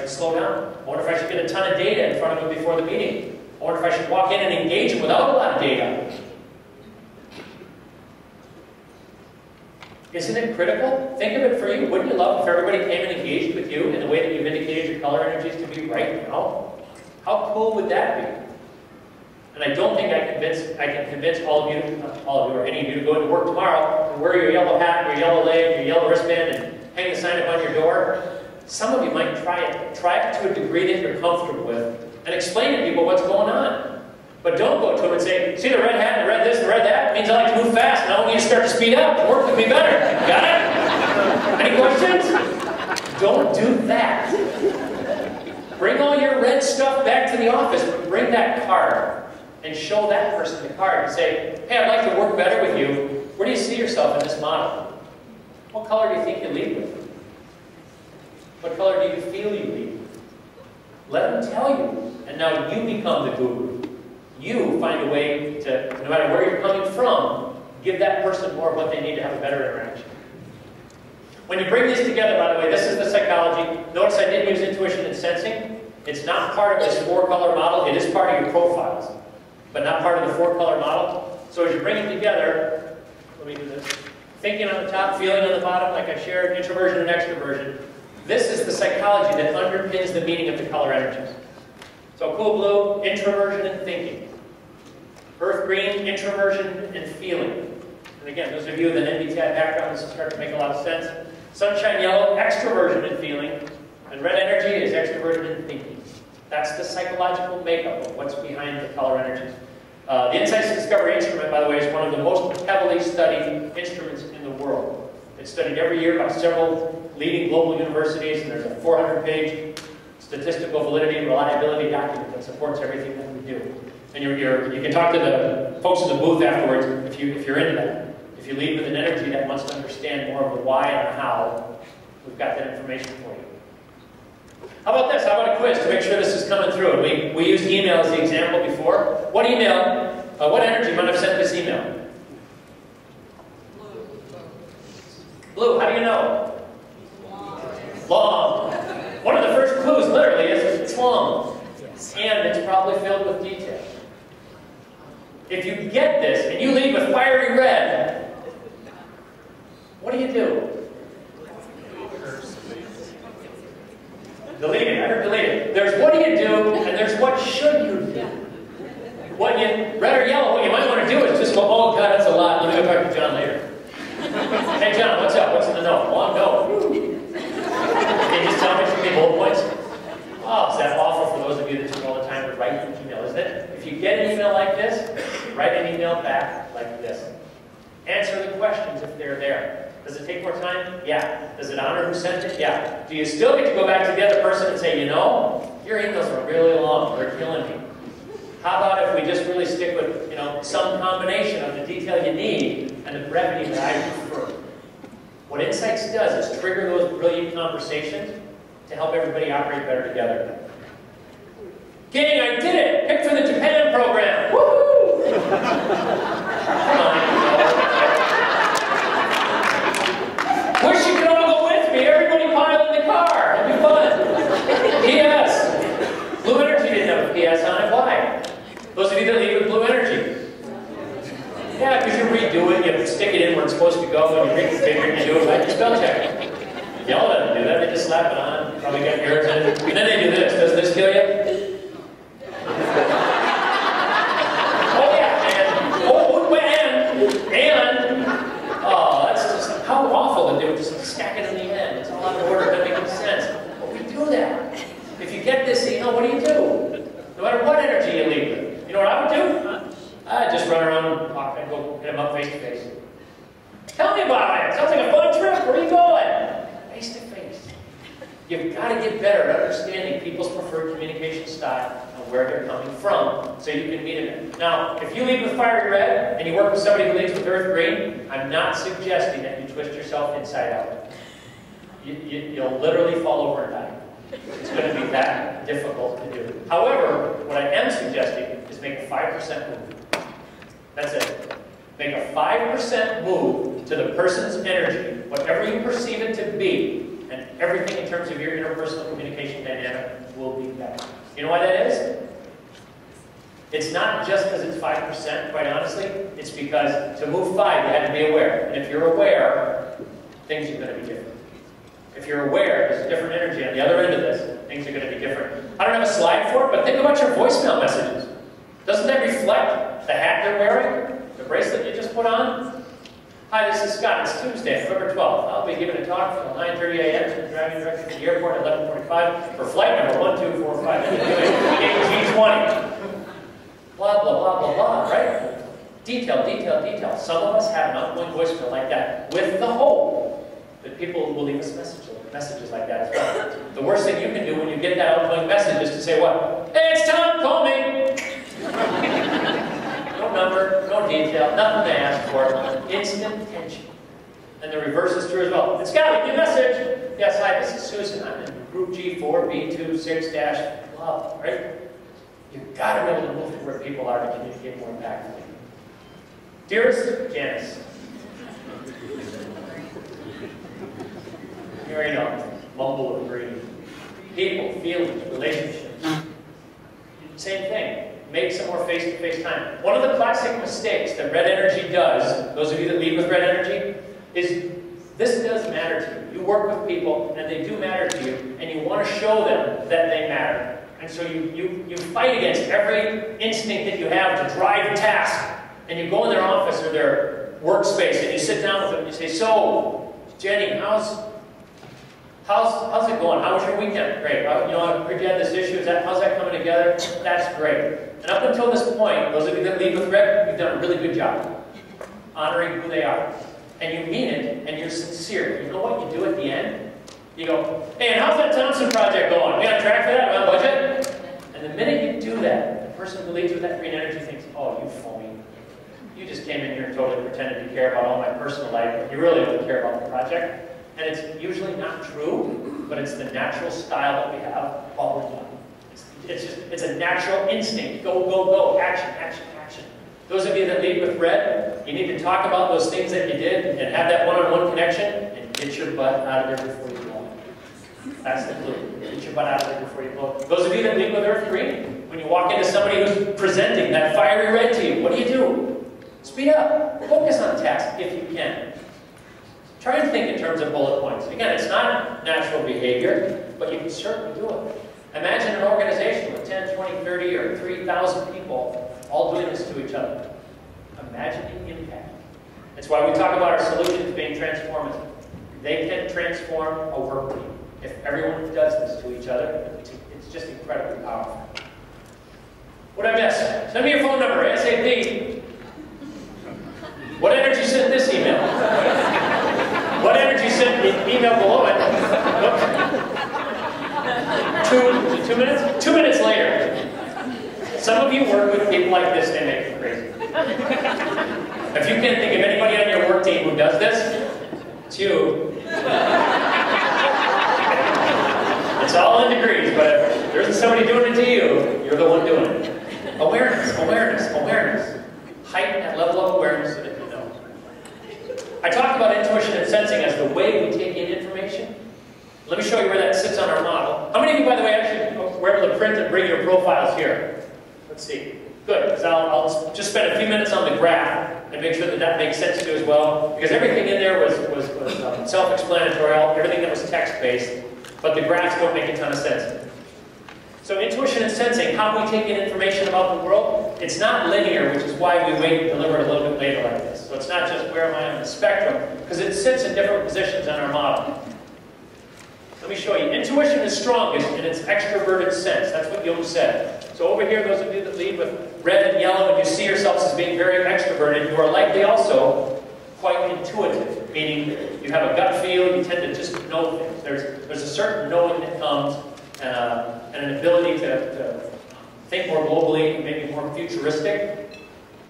should slow down. I wonder if I should get a ton of data in front of them before the meeting. I wonder if I should walk in and engage them without a lot of data. Isn't it critical? Think of it for you. Wouldn't you love if everybody came and engaged with you in the way that you've indicated your color energies to be right now? How cool would that be? And I don't think I can convince all of you, or any of you, to go into work tomorrow and wear your yellow hat, your yellow leg, your yellow wristband, and hang the sign up on your door. Some of you might try it. Try it to a degree that you're comfortable with, and explain to people what's going on. But don't go to them and say, see the red hat, the red this, the red that? It means I like to move fast, and I want you to start to speed up and work with me better. Got it? Any questions? Don't do that. Bring all your red stuff back to the office, but bring that card and show that person the card and say, hey, I'd like to work better with you. Where do you see yourself in this model? What color do you think you lead with? What color do you feel you lead with? Let them tell you. And now you become the guru. You find a way to, no matter where you're coming from, give that person more of what they need to have a better interaction. When you bring these together, by the way, this is the psychology. Notice I didn't use intuition and sensing. It's not part of this 4-color model. It is part of your profiles, but not part of the 4-color model. So as you bring it together, let me do this. Thinking on the top, feeling on the bottom, like I shared, introversion and extroversion. This is the psychology that underpins the meaning of the color energies. So cool blue, introversion and thinking. Earth green, introversion and feeling. And again, those of you with an MBTI background, this will start to make a lot of sense. Sunshine yellow, extroversion and feeling. And red energy is extroversion and thinking. That's the psychological makeup of what's behind the color energies. The Insights Discovery instrument, by the way, is one of the most heavily studied instruments in the world. It's studied every year by several leading global universities, and there's a 400-page statistical validity and reliability document that supports everything that we do. And you can talk to the folks in the booth afterwards if you're into that. If you lead with an energy that wants to understand more of the why and the how, we've got that information for you. How about this? How about a quiz to make sure this is coming through? And we used email as the example before. What energy might have sent this email? Blue. How do you know? Long. One of the first clues, literally, is it's long. And it's probably filled with detail. If you get this, and you lead with fiery red, what do you do? Delete it. I heard delete it. There's what do you do, and there's what should you do. Red or yellow, what you might want to do is just go, oh God, that's a lot. Let me go talk to John later. Hey John, what's up? What's in the note? Long note. Can you just tell me some of the bullet points? Oh, is that awful for those of you that take all the time to write an email, isn't it? If you get an email like this, write an email back like this. Answer the questions if they're there. Does it take more time? Yeah. Does it honor who sent it? Yeah. Do you still get to go back to the other person and say, you know, your emails are really long, they're killing me. How about if we just really stick with, some combination of the detail you need and the brevity that I prefer? What Insights does is trigger those brilliant conversations to help everybody operate better together. Gang, I did it! Picked for the Japan program! Woohoo! Come on. Wish you could all go with me. Everybody pile in the car. It'll be fun. P.S. Blue Energy didn't have a P.S. on it. Why? Those of you that lead with Blue Energy. Yeah, because you redo it, you stick it in where it's supposed to go, and you reconfigure it, you do it like your spell check. Y'all doesn't do that, they just slap it on, probably get irritated. And then they do this. Does this kill you? Oh yeah, that's just how awful that they would just stack it in the end. It's all out of order, it doesn't make any sense. But we do that. If you get this, what do you do? No matter what energy you lead with. You know what I would do? I'd just run around and go hit them up face to face. Tell me about it. Sounds like a fun trip. Where are you going? Face to face. You've got to get better at understanding people's preferred communication style and where they're coming from so you can meet them. Now, if you lead with fiery red and you work with somebody who leads with earth green, I'm not suggesting that you twist yourself inside out. You'll literally fall over and die. It's going to be that difficult to do. However, what I am suggesting is make a 5% move. That's it. Make a 5% move to the person's energy, whatever you perceive it to be, and everything in terms of your interpersonal communication dynamic will be better. You know why that is? It's not just because it's 5%, quite honestly. It's because to move 5, you had to be aware. And if you're aware, things are going to be different. If you're aware, there's a different energy on the other end of this, things are going to be different. I don't have a slide for it, but think about your voicemail messages. Doesn't that reflect the hat they're wearing? The bracelet you just put on? Hi, this is Scott. It's Tuesday, November 12th. I'll be giving a talk from 9:30 a.m. and driving directly to the airport at 11:45 for flight number 1245 AG20. Blah, blah, blah, blah, blah, right? Detail, detail, detail. Some of us have an outgoing voicemail like that with the hope that people will leave us messages like that as well. The worst thing you can do when you get that outgoing message is to say what? Hey, it's Tom, call me! No number, no detail, nothing to ask for. Instant tension. And the reverse is true as well. It's got a new message. Yes, hi, this is Susan. I'm in group G4B26- right? You've got to be able to move to where people are to communicate more impactfully. Dearest Janice, you already know, mumble of greed. People, feelings, relationships. Same thing. Make some more face-to-face time. One of the classic mistakes that red energy does, those of you that lead with red energy, is this does matter to you. You work with people and they do matter to you, and you want to show them that they matter. And so you fight against every instinct that you have to drive task. And you go in their office or their workspace and you sit down with them and you say, so, Jenny, how's it going? How was your weekend? Great. You know, I heard you had this issue. How's that coming together? That's great. And up until this point, those of you that lead with red, you've done a really good job honoring who they are. And you mean it, and you're sincere. You know what you do at the end? You go, hey, and how's that Thompson project going? We on track for that? We on budget? And the minute you do that, the person who leads with that green energy thinks, oh, you phony. You just came in here and totally pretended to care about all my personal life, but you really don't care about the project. And it's usually not true, but it's the natural style that we have all the time. It's a natural instinct. Go, go, go. Action, action, action. Those of you that lead with red, you need to talk about those things that you did and have that one-on-one connection and get your butt out of there before you blow. That's the clue. Get your butt out of there before you blow. Those of you that lead with earth green, when you walk into somebody who's presenting that fiery red to you, what do? Speed up. Focus on task if you can. Try and think in terms of bullet points. Again, it's not natural behavior, but you can certainly do it. Imagine an organization with 10, 20, 30, or 3,000 people all doing this to each other. Imagine the impact. That's why we talk about our solutions being transformative. They can transform a work team. If everyone does this to each other, it's just incredibly powerful. What I miss? Send me your phone number, ASAP. What energy sent this email? What energy sent the email below it? Oops. 2 minutes? 2 minutes later. Some of you work with people like this, they make you crazy. If you can't think of anybody on your work team who does this, it's you. It's all in degrees, but if there isn't somebody doing it to you, you're the one doing it. Awareness, awareness, awareness. Heighten that level of awareness so that you know. I talked about intuition and sensing as the way we take in information. Let me show you where that sits on our model. How many of you, by the way, actually were able to print and bring your profiles here? Let's see. Good, because I'll just spend a few minutes on the graph and make sure that that makes sense to you as well. Because everything in there was self-explanatory, everything that was text-based, but the graphs don't make a ton of sense. So intuition and sensing, how we take in information about the world, it's not linear, which is why we wait and deliver it a little bit later like this. So it's not just where am I on the spectrum, because it sits in different positions on our model. Let me show you. Intuition is strongest in its extroverted sense. That's what Jung said. So over here, those of you that lead with red and yellow, and you see yourselves as being very extroverted, you are likely also quite intuitive, meaning you have a gut feel, you tend to just know things. There's a certain knowing that comes, and an ability to think more globally, maybe more futuristic.